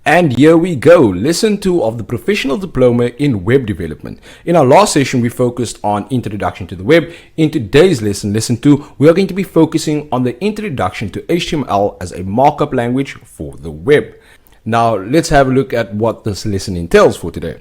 And here we go, lesson 2 of the professional diploma in web development. In our last session, we focused on introduction to the web. In today's lesson, lesson 2, we are going to be focusing on the introduction to HTML as a markup language for the web. Now, let's have a look at what this lesson entails for today.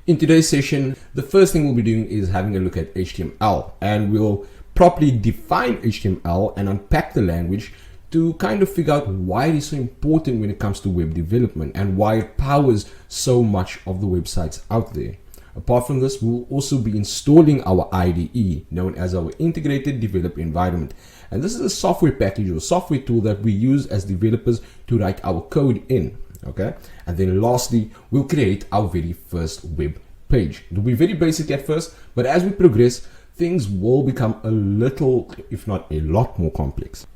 In today's session, the first thing we'll be doing is having a look at HTML, and we'll properly define HTML and unpack the language to kind of figure out why it is so important when it comes to web development and why it powers so much of the websites out there. Apart from this, we'll also be installing our IDE, known as our Integrated Developer Environment. And this is a software package or software tool that we use as developers to write our code in. Okay, and then lastly, we'll create our very first web page. It'll be very basic at first, but as we progress, things will become a little, if not a lot more complex.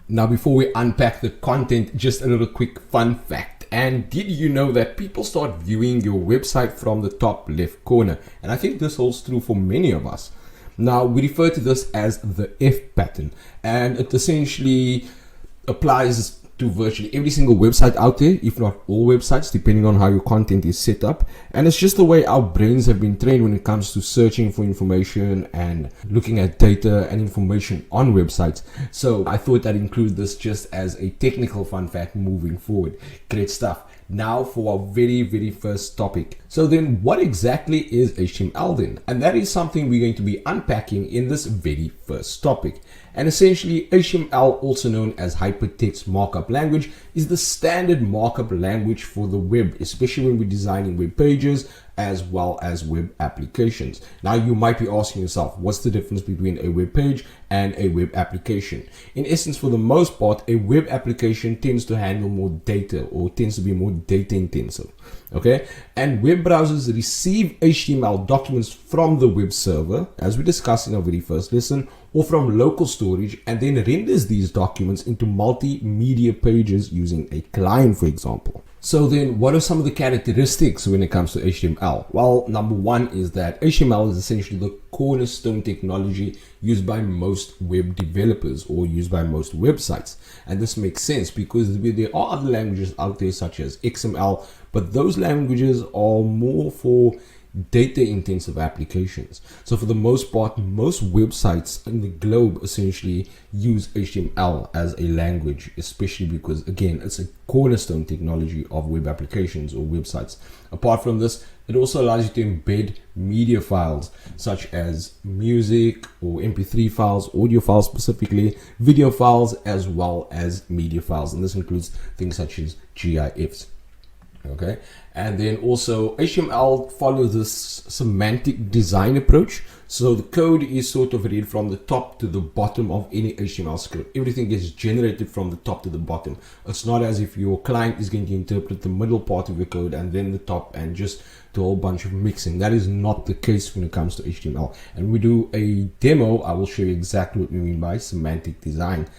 Now, before we unpack the content, just a little quick fun fact. And did you know that people start viewing your website from the top left corner? And I think this holds true for many of us. Now, we refer to this as the F pattern, and it essentially applies to virtually every single website out there, if not all websites, depending on how your content is set up. And it's just the way our brains have been trained when it comes to searching for information and looking at data and information on websites. So I thought I'd include this just as a technical fun fact moving forward. Great stuff. Now for our very first topic. So then, what exactly is HTML then? And that is something we're going to be unpacking in this very first topic. And essentially, HTML, also known as hypertext markup language, is the standard markup language for the web, especially when we're designing web pages as well as web applications. Now, you might be asking yourself, what's the difference between a web page and a web application? In essence, for the most part, a web application tends to handle more data, or tends to be more data intensive. Okay, and web browsers receive HTML documents from the web server, as we discussed in our very first lesson, or from local storage, and then renders these documents into multimedia pages using a client, for example. So then, what are some of the characteristics when it comes to HTML? Well, number one is that HTML is essentially the cornerstone technology used by most web developers or used by most websites. And this makes sense because there are other languages out there such as XML, but those languages are more for data intensive applications. So for the most part, most websites in the globe essentially use HTML as a language, especially because, again, it's a cornerstone technology of web applications or websites. Apart from this, it also allows you to embed media files such as music or MP3 files, audio files specifically, video files, as well as media files. And this includes things such as GIFs. Okay, and then also HTML follows this semantic design approach. So the code is sort of read from the top to the bottom of any HTML script. Everything gets generated from the top to the bottom. It's not as if your client is going to interpret the middle part of your code and then the top and just do a whole bunch of mixing. That is not the case when it comes to HTML. And we do a demo. I will show you exactly what we mean by semantic design.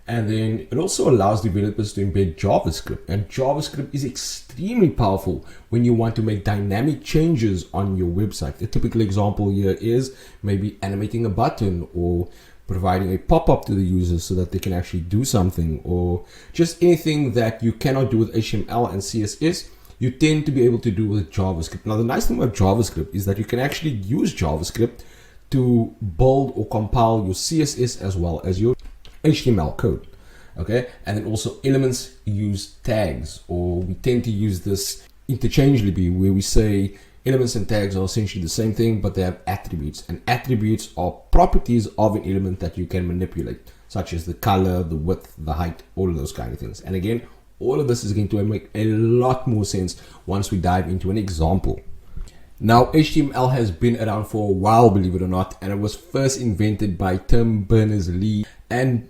And then it also allows developers to embed JavaScript, and JavaScript is extremely powerful when you want to make dynamic changes on your website. A typical example here is maybe animating a button or providing a pop-up to the user so that they can actually do something, or just anything that you cannot do with HTML and CSS, you tend to be able to do with JavaScript. Now, the nice thing about JavaScript is that you can actually use JavaScript to build or compile your CSS as well as your HTML code. Okay, and then also elements use tags, or we tend to use this interchangeably where we say elements and tags are essentially the same thing, but they have attributes, and attributes are properties of an element that you can manipulate, such as the color, the width, the height, all of those kind of things. And again, all of this is going to make a lot more sense once we dive into an example. Now, HTML has been around for a while, believe it or not, and it was first invented by Tim Berners-Lee. And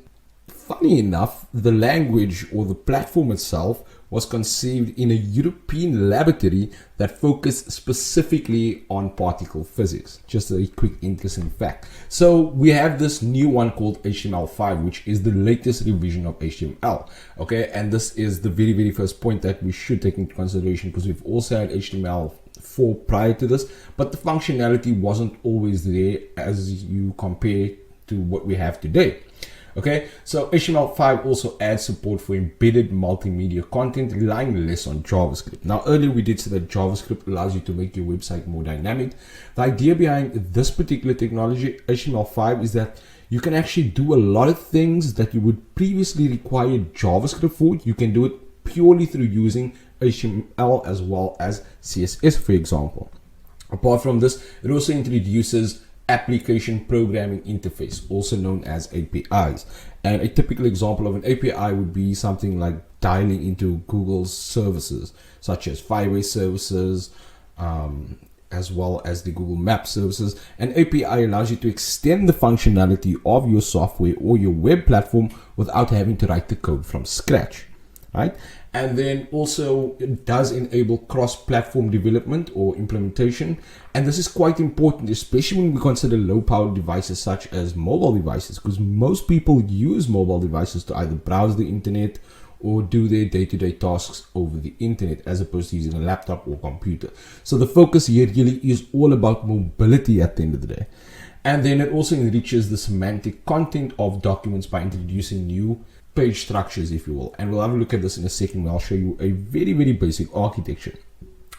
funny enough, the language or the platform itself was conceived in a European laboratory that focused specifically on particle physics. Just a quick interesting fact. So we have this new one called HTML5, which is the latest revision of HTML. Okay, and this is the very first point that we should take into consideration, because we've also had HTML4 prior to this, but the functionality wasn't always there as you compare to what we have today. Okay, so HTML5 also adds support for embedded multimedia content, relying less on JavaScript. Now, earlier we did say that JavaScript allows you to make your website more dynamic. The idea behind this particular technology, HTML5, is that you can actually do a lot of things that you would previously require JavaScript for. You can do it purely through using HTML as well as CSS, for example. Apart from this, it also introduces application programming interface, also known as APIs. And a typical example of an API would be something like dialing into Google's services, such as Firebase services, as well as the Google Maps services. An API allows you to extend the functionality of your software or your web platform without having to write the code from scratch, right? And then also it does enable cross-platform development or implementation. And this is quite important, especially when we consider low-power devices such as mobile devices, because most people use mobile devices to either browse the internet or do their day-to-day tasks over the internet, as opposed to using a laptop or computer. So the focus here really is all about mobility at the end of the day. And then it also enriches the semantic content of documents by introducing new page structures, if you will. And we'll have a look at this in a second where I'll show you a very, very basic architecture.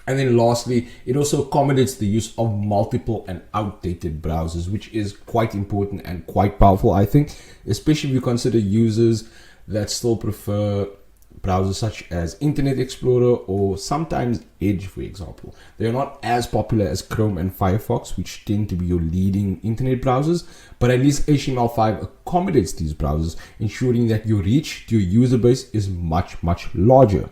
And then lastly, it also accommodates the use of multiple and outdated browsers, which is quite important and quite powerful, I think, especially if you consider users that still prefer browsers such as Internet Explorer or sometimes Edge, for example. They are not as popular as Chrome and Firefox, which tend to be your leading internet browsers, but at least HTML5 accommodates these browsers, ensuring that your reach to your user base is much, much larger.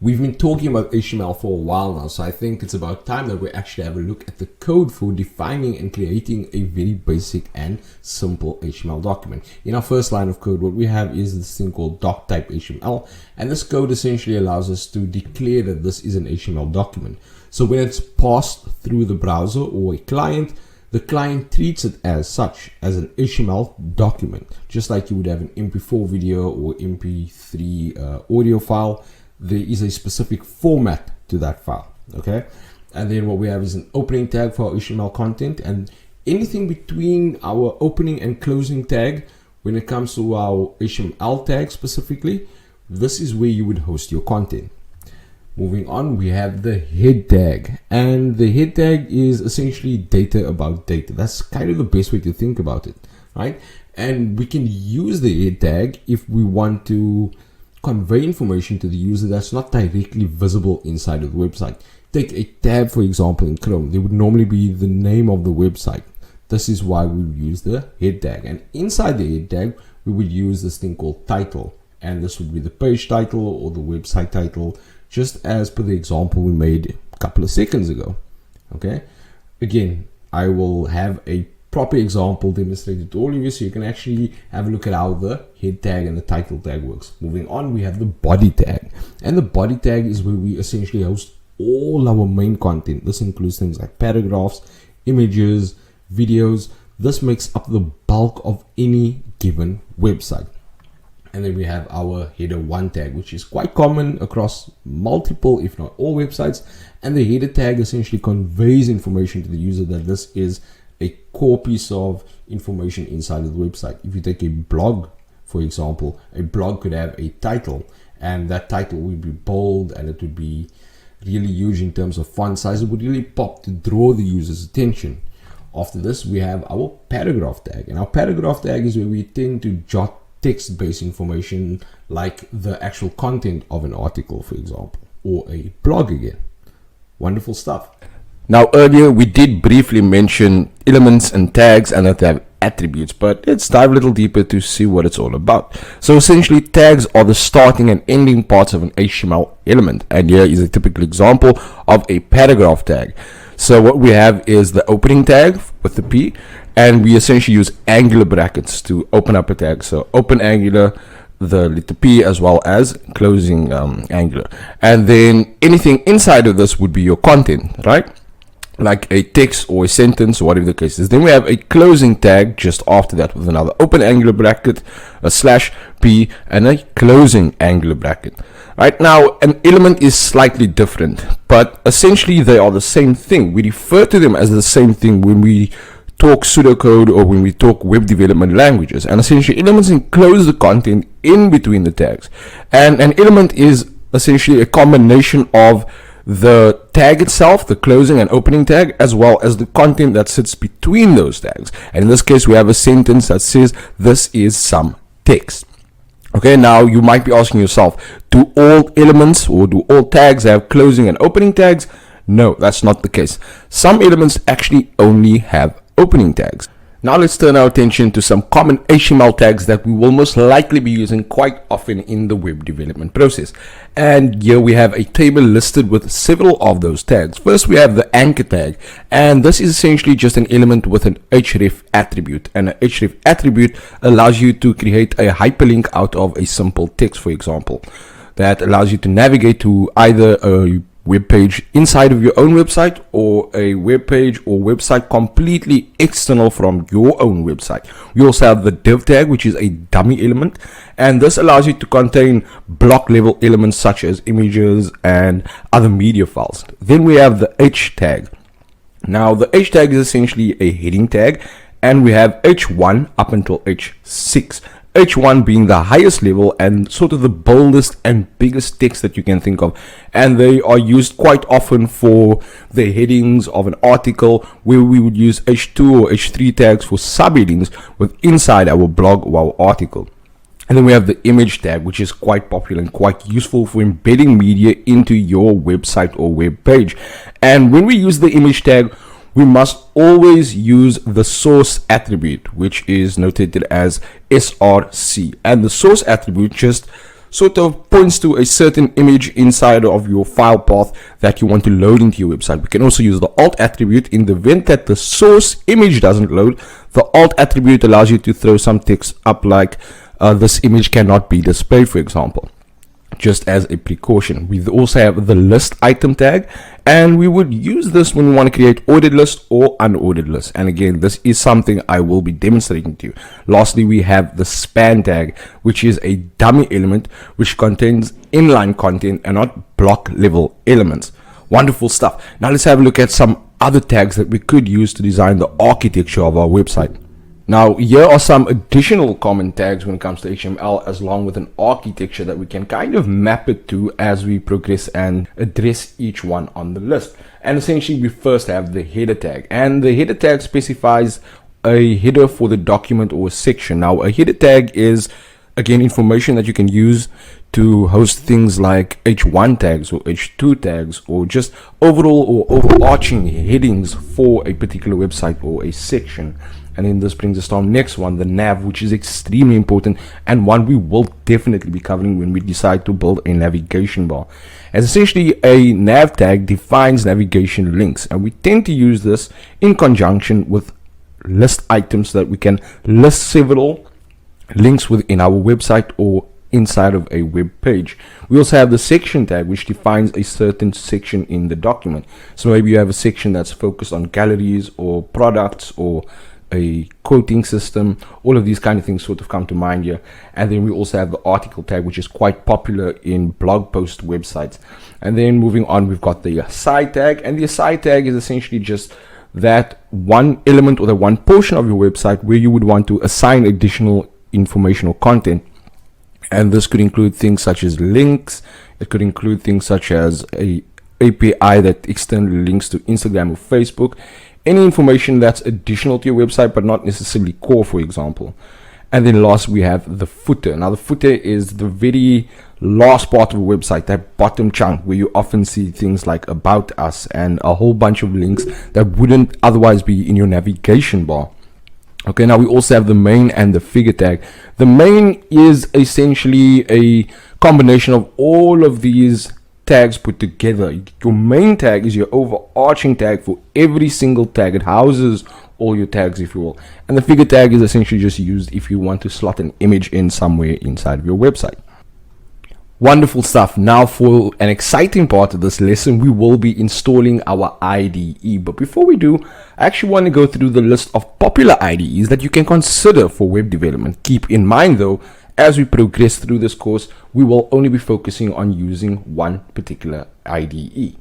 We've been talking about HTML for a while now, so I think it's about time that we actually have a look at the code for defining and creating a very basic and simple HTML document. In our first line of code, what we have is this thing called doc type HTML, and this code essentially allows us to declare that this is an HTML document. So when it's passed through the browser or a client, the client treats it as such, as an HTML document, just like you would have an MP4 video or MP3 audio file. There is a specific format to that file, okay? And then what we have is an opening tag for our HTML content, and anything between our opening and closing tag, when it comes to our HTML tag specifically, this is where you would host your content. Moving on, we have the head tag, and the head tag is essentially data about data. That's kind of the best way to think about it, right? And we can use the head tag if we want to convey information to the user that's not directly visible inside of the website. Take a tab, for example, in Chrome. There would normally be the name of the website. This is why we would use the head tag. And inside the head tag, we would use this thing called title. And this would be the page title or the website title, just as per the example we made a couple of seconds ago. Okay. Again, I will have a proper example demonstrated to all of you, so you can actually have a look at how the head tag and the title tag works. Moving on, we have the body tag, and the body tag is where we essentially host all our main content. This includes things like paragraphs, images, videos. This makes up the bulk of any given website. And then we have our header 1 tag, which is quite common across multiple, if not all, websites. And the header tag essentially conveys information to the user that this is a core piece of information inside of the website. If you take a blog, for example, a blog could have a title, and that title would be bold and it would be really huge in terms of font size. It would really pop to draw the user's attention. After this, we have our paragraph tag, and our paragraph tag is where we tend to jot text-based information like the actual content of an article, for example, or a blog again. Wonderful stuff. Now, earlier we did briefly mention elements and tags and that they have attributes, but let's dive a little deeper to see what it's all about. So essentially, tags are the starting and ending parts of an HTML element, and here is a typical example of a paragraph tag. So what we have is the opening tag with the P, and we essentially use angular brackets to open up a tag. So open angular, the letter P, as well as closing angular, and then anything inside of this would be your content, right? Like a text or a sentence or whatever the case is. Then we have a closing tag just after that with another open angular bracket, a slash P, and a closing angular bracket. Right now, an element is slightly different, but essentially they are the same thing. We refer to them as the same thing when we talk pseudocode or when we talk web development languages. And essentially, elements enclose the content in between the tags. And an element is essentially a combination of the tag itself, the closing and opening tag, as well as the content that sits between those tags. And in this case, we have a sentence that says, "This is some text." Okay, now you might be asking yourself, do all elements or do all tags have closing and opening tags? No, that's not the case. Some elements actually only have opening tags. Now let's turn our attention to some common HTML tags that we will most likely be using quite often in the web development process. And here we have a table listed with several of those tags. First, we have the anchor tag, and this is essentially just an element with an href attribute. And an href attribute allows you to create a hyperlink out of a simple text, for example, that allows you to navigate to either a web page inside of your own website or a web page or website completely external from your own website. We also have the div tag, which is a dummy element, and this allows you to contain block level elements such as images and other media files. Then we have the h tag. Now the h tag is essentially a heading tag, and we have h1 up until h6. H1 being the highest level and sort of the boldest and biggest text that you can think of, and they are used quite often for the headings of an article, where we would use H2 or H3 tags for subheadings with inside our blog or our article. And then we have the image tag, which is quite popular and quite useful for embedding media into your website or web page. And when we use the image tag, we must always use the source attribute, which is notated as src, and the source attribute just sort of points to a certain image inside of your file path that you want to load into your website. We can also use the alt attribute in the event that the source image doesn't load. The alt attribute allows you to throw some text up like this image cannot be displayed, for example, just as a precaution. We also have the list item tag, and we would use this when we want to create ordered lists or unordered lists. And again, this is something I will be demonstrating to you. Lastly, we have the span tag, which is a dummy element which contains inline content and not block level elements. Wonderful stuff. Now let's have a look at some other tags that we could use to design the architecture of our website. Now, here are some additional common tags when it comes to HTML, as long with an architecture that we can kind of map it to as we progress and address each one on the list. And essentially, we first have the header tag, and the header tag specifies a header for the document or a section. Now, a header tag is, again, information that you can use to host things like h1 tags or h2 tags, or just overall or overarching headings for a particular website or a section. And then this brings us to our next one, the nav, which is extremely important and one we will definitely be covering when we decide to build a navigation bar. As essentially, a nav tag defines navigation links, and we tend to use this in conjunction with list items so that we can list several links within our website or inside of a web page. We also have the section tag, which defines a certain section in the document. So maybe you have a section that's focused on galleries or products or a quoting system. All of these kind of things sort of come to mind here. And then we also have the article tag, which is quite popular in blog post websites. And then moving on, we've got the aside tag, and the aside tag is essentially just that one element or the one portion of your website where you would want to assign additional information or content. And this could include things such as links. It could include things such as a API that externally links to Instagram or Facebook. Any information that's additional to your website but not necessarily core, for example. And then last, we have the footer. Now the footer is the very last part of a website, that bottom chunk where you often see things like about us and a whole bunch of links that wouldn't otherwise be in your navigation bar. Okay, now we also have the main and the figure tag. The main is essentially a combination of all of these tags put together. Your main tag is your overarching tag for every single tag. It houses all your tags, if you will. And the figure tag is essentially just used if you want to slot an image in somewhere inside of your website. Wonderful stuff. Now for an exciting part of this lesson, we will be installing our IDE. But before we do, I actually want to go through the list of popular IDEs that you can consider for web development. Keep in mind though, as we progress through this course, we will only be focusing on using one particular IDE.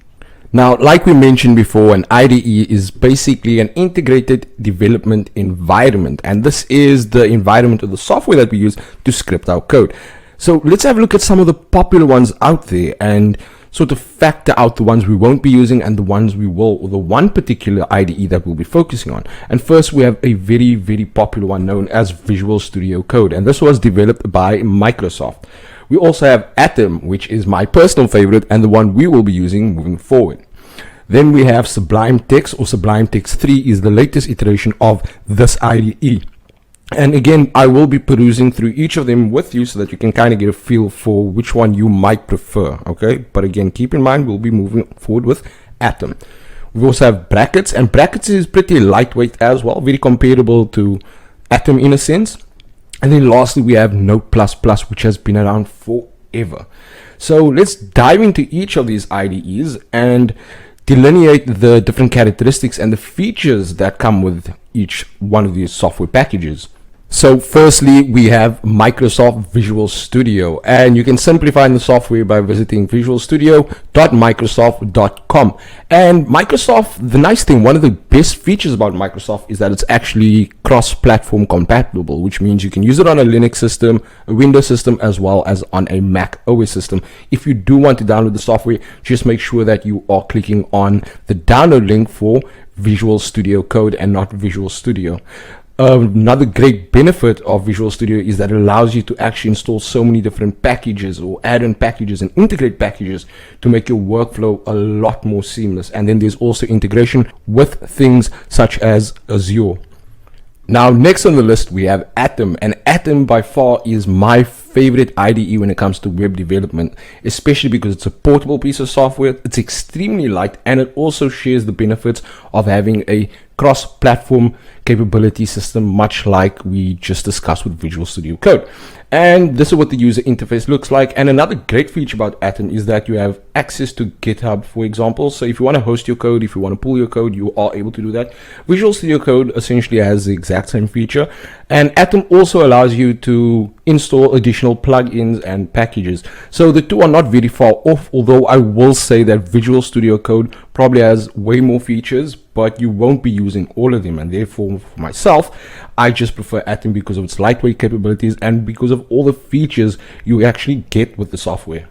Now, like we mentioned before, an IDE is basically an integrated development environment, and this is the environment of the software that we use to script our code. So let's have a look at some of the popular ones out there and sort of factor out the ones we won't be using and the ones we will, or the one particular IDE that we'll be focusing on. And first, we have a very, very popular one known as Visual Studio Code, and this was developed by Microsoft. We also have Atom, which is my personal favorite and the one we will be using moving forward. Then we have Sublime Text, or Sublime Text 3 is the latest iteration of this IDE. And again, I will be perusing through each of them with you so that you can kind of get a feel for which one you might prefer, okay? But again, keep in mind, we'll be moving forward with Atom. We also have Brackets, and Brackets is pretty lightweight as well, very comparable to Atom in a sense. And then lastly, we have Note++, which has been around forever. So let's dive into each of these IDEs and delineate the different characteristics and the features that come with each one of these software packages. So firstly, we have Microsoft Visual Studio, and you can simplify the software by visiting visualstudio.microsoft.com. And Microsoft, the nice thing, one of the best features about Microsoft is that it's actually cross-platform compatible, which means you can use it on a Linux system, a Windows system, as well as on a Mac OS system. If you do want to download the software, just make sure that you are clicking on the download link for Visual Studio Code and not Visual Studio. Another great benefit of Visual Studio is that it allows you to actually install so many different packages or add-in packages and integrate packages to make your workflow a lot more seamless. And then there's also integration with things such as Azure. Now, next on the list, we have Atom, and Atom by far is my favorite IDE when it comes to web development, especially because it's a portable piece of software, it's extremely light, and it also shares the benefits of having a cross-platform capability system, much like we just discussed with Visual Studio Code. And this is what the user interface looks like. And another great feature about Atom is that you have access to GitHub, for example. So if you want to host your code, if you want to pull your code, you are able to do that. Visual Studio Code essentially has the exact same feature. And Atom also allows you to install additional plugins and packages. So the two are not very far off, although I will say that Visual Studio Code probably has way more features, but you won't be using all of them. And therefore, for myself, I just prefer Atom because of its lightweight capabilities and because of all the features you actually get with the software.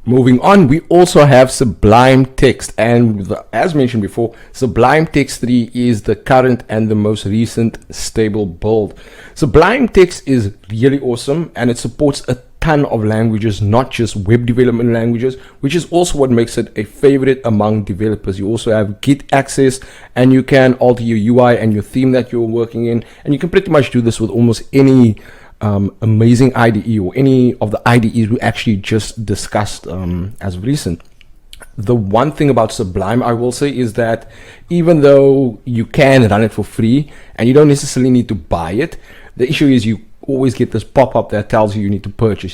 Moving on, we also have Sublime Text, and as mentioned before, Sublime Text 3 is the current and the most recent stable build. Sublime Text is really awesome, and it supports a ton of languages, not just web development languages, which is also what makes it a favorite among developers. You also have Git access, and you can alter your UI and your theme that you're working in, and you can pretty much do this with almost any amazing IDE or any of the IDEs we actually just discussed as of recent. The one thing about Sublime I will say is that even though you can run it for free and you don't necessarily need to buy it, the issue is you always get this pop-up that tells you need to purchase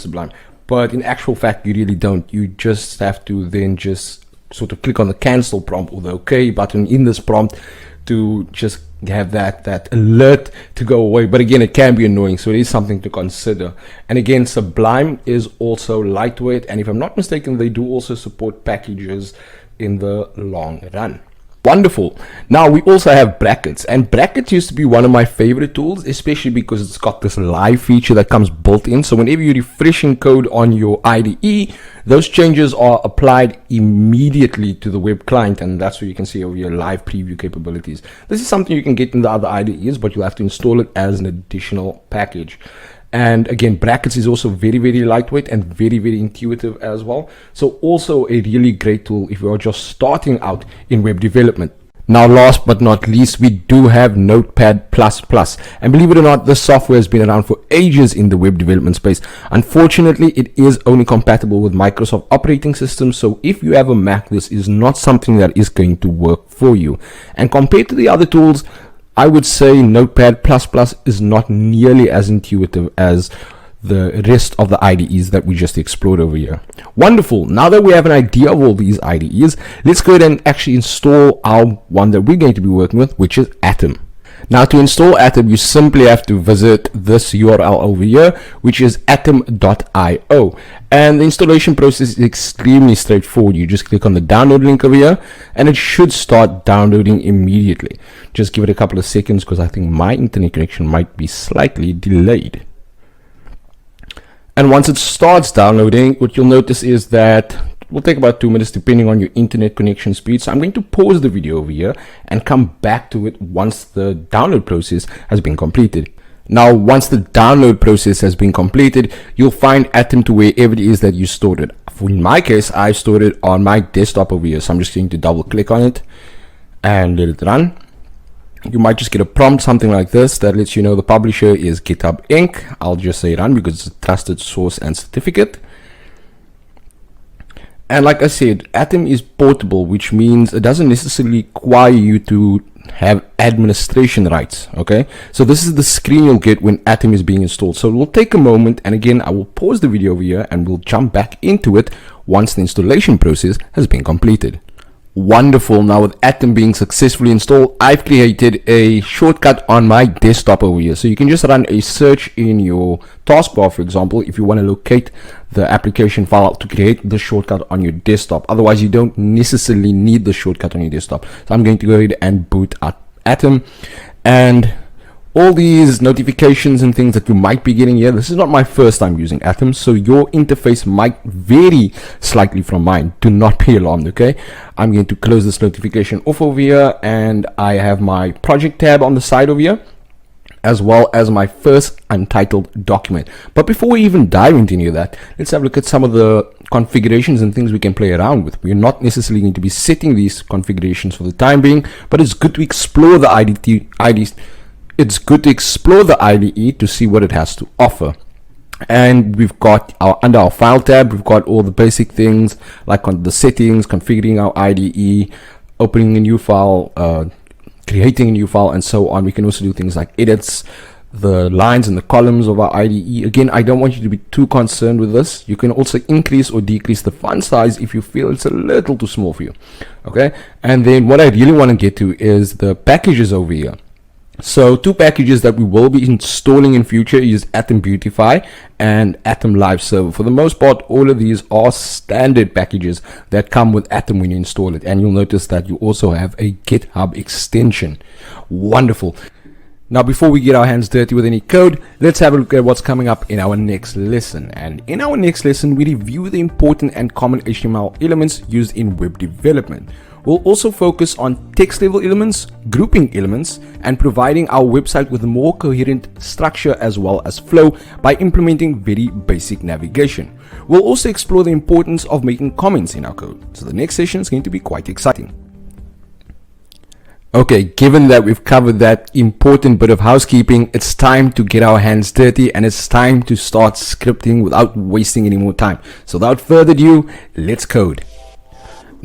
Sublime, but in actual fact you really don't. You just have to then just sort of click on the cancel prompt or the OK button in this prompt to just have that alert to go away. But again, it can be annoying, so it is something to consider. And again, Sublime is also lightweight, and if I'm not mistaken, they do also support packages in the long run. Wonderful. Now we also have Brackets, and Brackets used to be one of my favorite tools, especially because it's got this live feature that comes built in. So whenever you're refreshing code on your IDE, those changes are applied immediately to the web client, and that's where you can see over your live preview capabilities. This is something you can get in the other IDEs, but you'll have to install it as an additional package. And again, Brackets is also very, very lightweight and very, very intuitive as well. So also a really great tool if you are just starting out in web development. Now, last but not least, we do have Notepad++. And believe it or not, this software has been around for ages in the web development space. Unfortunately, it is only compatible with Microsoft operating systems. So if you have a Mac, this is not something that is going to work for you. And compared to the other tools, I would say Notepad++ is not nearly as intuitive as the rest of the IDEs that we just explored over here. Wonderful. Now that we have an idea of all these IDEs, let's go ahead and actually install our one that we're going to be working with, which is Atom. Now to install Atom, you simply have to visit this URL over here, which is atom.io. And the installation process is extremely straightforward. You just click on the download link over here and it should start downloading immediately. Just give it a couple of seconds because I think my internet connection might be slightly delayed. And once it starts downloading, what you'll notice is that it will take about 2 minutes depending on your internet connection speed. So I'm going to pause the video over here and come back to it once the download process has been completed. Now, once the download process has been completed, you'll find Atom to wherever it is that you stored it. In my case, I stored it on my desktop over here. So I'm just going to double click on it and let it run. You might just get a prompt, something like this, that lets you know the publisher is GitHub Inc. I'll just say run because it's a trusted source and certificate. And like I said, Atom is portable, which means it doesn't necessarily require you to have administration rights. Okay, so this is the screen you'll get when Atom is being installed. So we'll take a moment, and again I will pause the video over here and we'll jump back into it once the installation process has been completed. Wonderful. Now with Atom being successfully installed, I've created a shortcut on my desktop over here. So you can just run a search in your taskbar, for example, if you want to locate the application file to create the shortcut on your desktop. Otherwise, you don't necessarily need the shortcut on your desktop. So I'm going to go ahead and boot up Atom, and all these notifications and things that you might be getting here, this is not my first time using Atom, so your interface might vary slightly from mine. Do not be alarmed, okay? I'm going to close this notification off over here, and I have my project tab on the side over here, as well as my first untitled document. But before we even dive into any of that, let's have a look at some of the configurations and things we can play around with. We're not necessarily going to be setting these configurations for the time being, but it's good to explore the IDEs. It's good to explore the IDE to see what it has to offer. And we've got under our file tab, we've got all the basic things like on the settings, configuring our IDE, opening a new file, creating a new file, and so on. We can also do things like edits the lines and the columns of our IDE. Again, I don't want you to be too concerned with this. You can also increase or decrease the font size if you feel it's a little too small for you. Okay, and then what I really want to get to is the packages over here. So two packages that we will be installing in future is Atom Beautify and Atom Live Server. For the most part, all of these are standard packages that come with Atom when you install it. And you'll notice that you also have a GitHub extension. Wonderful. Now, before we get our hands dirty with any code, let's have a look at what's coming up in our next lesson. And in our next lesson, we review the important and common HTML elements used in web development. We'll also focus on text level elements, grouping elements, and providing our website with a more coherent structure as well as flow by implementing very basic navigation. We'll also explore the importance of making comments in our code. So the next session is going to be quite exciting. Okay, given that we've covered that important bit of housekeeping, it's time to get our hands dirty and it's time to start scripting without wasting any more time. So without further ado, let's code.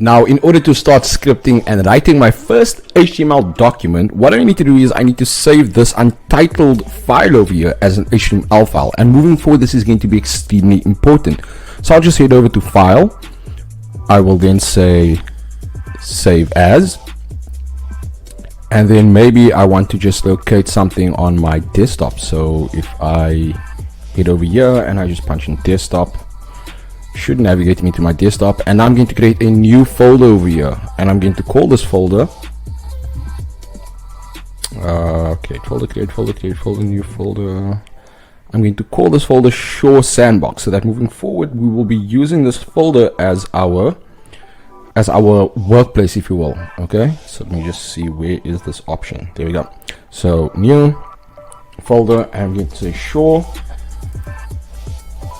Now, in order to start scripting and writing my first HTML document, what I need to do is I need to save this untitled file over here as an HTML file. And moving forward, this is going to be extremely important. So I'll just head over to File. I will then say Save As. And then maybe I want to just locate something on my desktop. So if I head over here and I just punch in desktop, should navigate me to my desktop, and I'm going to create a new folder over here, and I'm going to call this folder create folder, new folder. I'm going to call this folder Shore Sandbox, so that moving forward we will be using this folder as our workplace, if you will. Okay, so let me just see, where is this option? There we go. So new folder, and I'm going to say Shore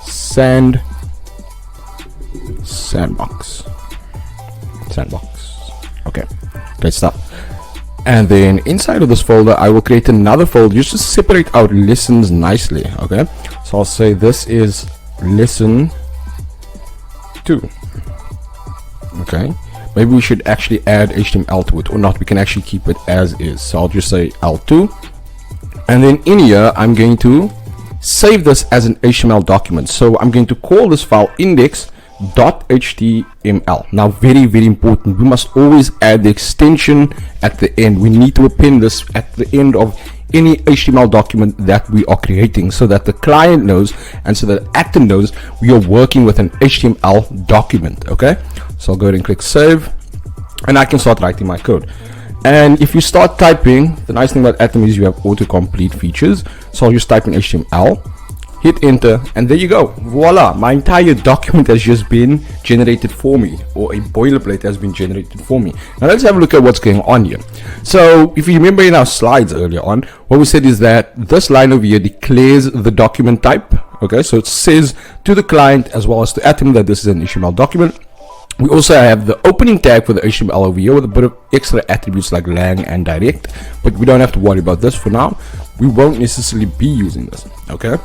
Sandbox. Okay, great stuff. And then inside of this folder I will create another folder just to separate out lessons nicely. Okay, so I'll say this is lesson 2. Okay, maybe we should actually add HTML to it, or not, we can actually keep it as is. So I'll just say L2, and then in here I'm going to save this as an HTML document. So I'm going to call this file index .html. Now, very important, we must always add the extension at the end. We need to append this at the end of any HTML document that we are creating, so that the client knows and so that Atom knows we are working with an HTML document. Okay, so I'll go ahead and click save, and I can start writing my code. And if you start typing, the nice thing about Atom is you have autocomplete features. So I'll just type in HTML, hit enter, and there you go. Voila, my entire document has just been generated for me, or a boilerplate has been generated for me. Now let's have a look at what's going on here. So if you remember in our slides earlier on, what we said is that this line over here declares the document type. Okay, so it says to the client as well as to Atom that this is an HTML document. We also have the opening tag for the HTML over here with a bit of extra attributes like lang and direct, but we don't have to worry about this for now. We won't necessarily be using this. Okay,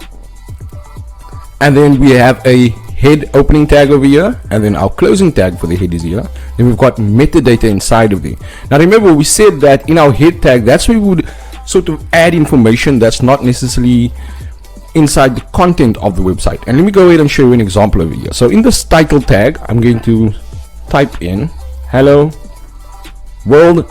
and then we have a head opening tag over here, and then our closing tag for the head is here. Then we've got metadata inside of there. Now remember, we said that in our head tag, that's where we would sort of add information that's not necessarily inside the content of the website. And let me go ahead and show you an example over here. So in this title tag, I'm going to type in hello world.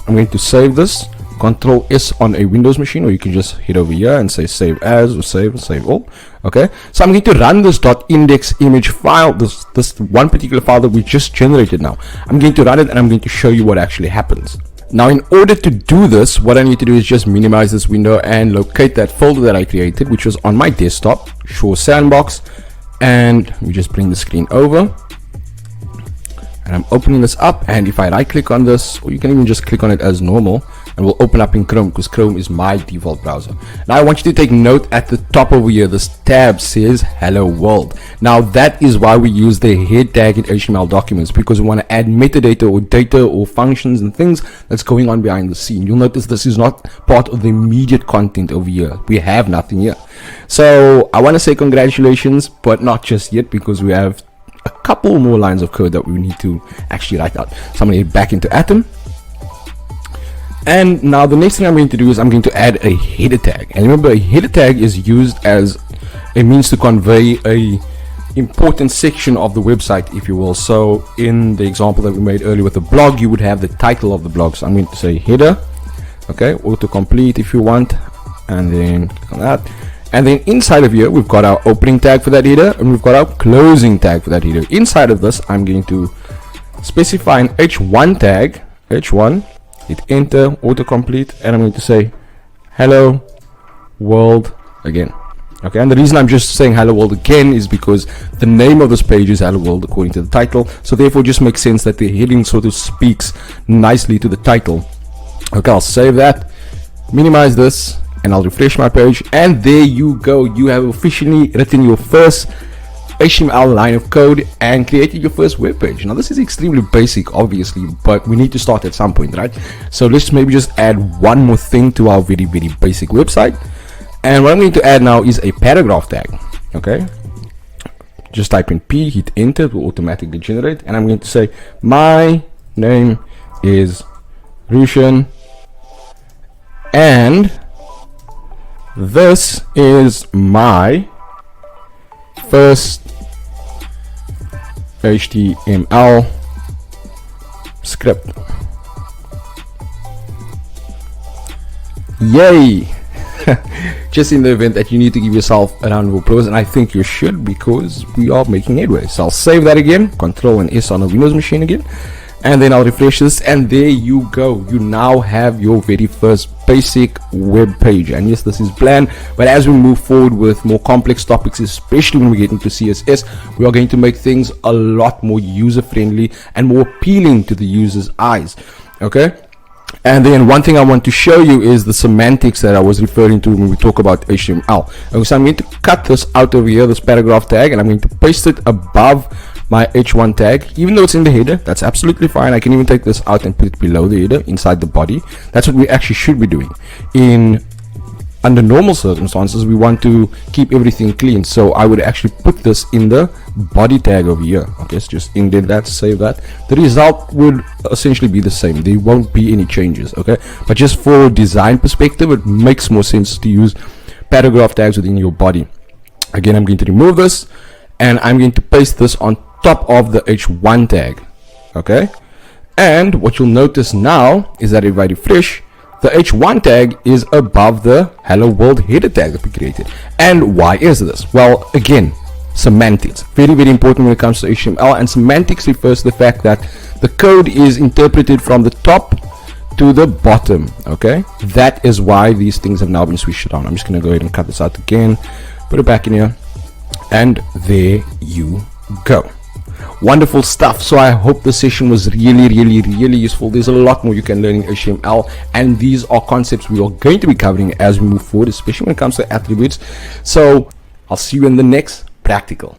I'm going to save this, Control S on a Windows machine, or you can just hit over here and say save as, or save all. Okay, so I'm going to run this .index image file, this one particular file that we just generated. Now I'm going to run it, and I'm going to show you what actually happens. Now, in order to do this, what I need to do is just minimize this window and locate that folder that I created, which was on my desktop, Shore Sandbox. And we just bring the screen over, and I'm opening this up. And if I right click on this, or you can even just click on it as normal, and we'll open up in Chrome, because Chrome is my default browser. Now I want you to take note at the top over here, this tab says hello world. Now that is why we use the head tag in HTML documents, because we want to add metadata or data or functions and things that's going on behind the scene. You'll notice this is not part of the immediate content over here. We have nothing here. So I want to say congratulations, but not just yet, because we have a couple more lines of code that we need to actually write out. So I'm going to get back into Atom. And now the next thing I'm going to do is I'm going to add a header tag. And remember, a header tag is used as a means to convey a important section of the website, if you will. So in the example that we made earlier with the blog, you would have the title of the blog. So I'm going to say header, okay, autocomplete if you want, and then click on that. And then inside of here, we've got our opening tag for that header, and we've got our closing tag for that header. Inside of this, I'm going to specify an h1 tag, h1, hit enter, autocomplete, and I'm going to say hello world again. Okay, and the reason I'm just saying hello world again is because the name of this page is hello world according to the title, so therefore it just makes sense that the heading sort of speaks nicely to the title. Okay, I'll save that, minimize this, and I'll refresh my page, and there you go. You have officially written your first HTML line of code and created your first web page. Now this is extremely basic, obviously, but we need to start at some point, right? So let's maybe just add one more thing to our very basic website. And what I'm going to add now is a paragraph tag. Okay, just type in P, hit enter, it will automatically generate, and I'm going to say my name is Rushan, and this is my first HTML script. Yay! Just in the event that you need to give yourself a round of applause, and I think you should, because we are making headway. So I'll save that again, Control and S on a Windows machine again, and then I'll refresh this, and there you go. You now have your very first basic web page. And yes, this is bland, but as we move forward with more complex topics, especially when we get into CSS, we are going to make things a lot more user friendly and more appealing to the user's eyes. Okay, and then one thing I want to show you is the semantics that I was referring to when we talk about HTML. Okay, so I'm going to cut this out over here, this paragraph tag, and I'm going to paste it above my h1 tag, even though it's in the header. That's absolutely fine. I can even take this out and put it below the header inside the body. That's what we actually should be doing. Under normal circumstances, we want to keep everything clean, so I would actually put this in the body tag over here. Okay, so just indent that, save that. The result would essentially be the same. There won't be any changes. Okay, but just for design perspective, it makes more sense to use paragraph tags within your body. Again, I'm going to remove this, and I'm going to paste this on top of the h1 tag. Okay, and what you'll notice now is that if I refresh, the h1 tag is above the hello world header tag that we created. And why is this? Well, again, semantics, very important when it comes to HTML. And semantics refers to the fact that the code is interpreted from the top to the bottom. Okay, that is why these things have now been switched on. I'm just going to go ahead and cut this out again, put it back in here, and there you go. Wonderful stuff. So I hope the session was really useful. There's a lot more you can learn in HTML, and these are concepts we are going to be covering as we move forward, especially when it comes to attributes. So I'll see you in the next practical.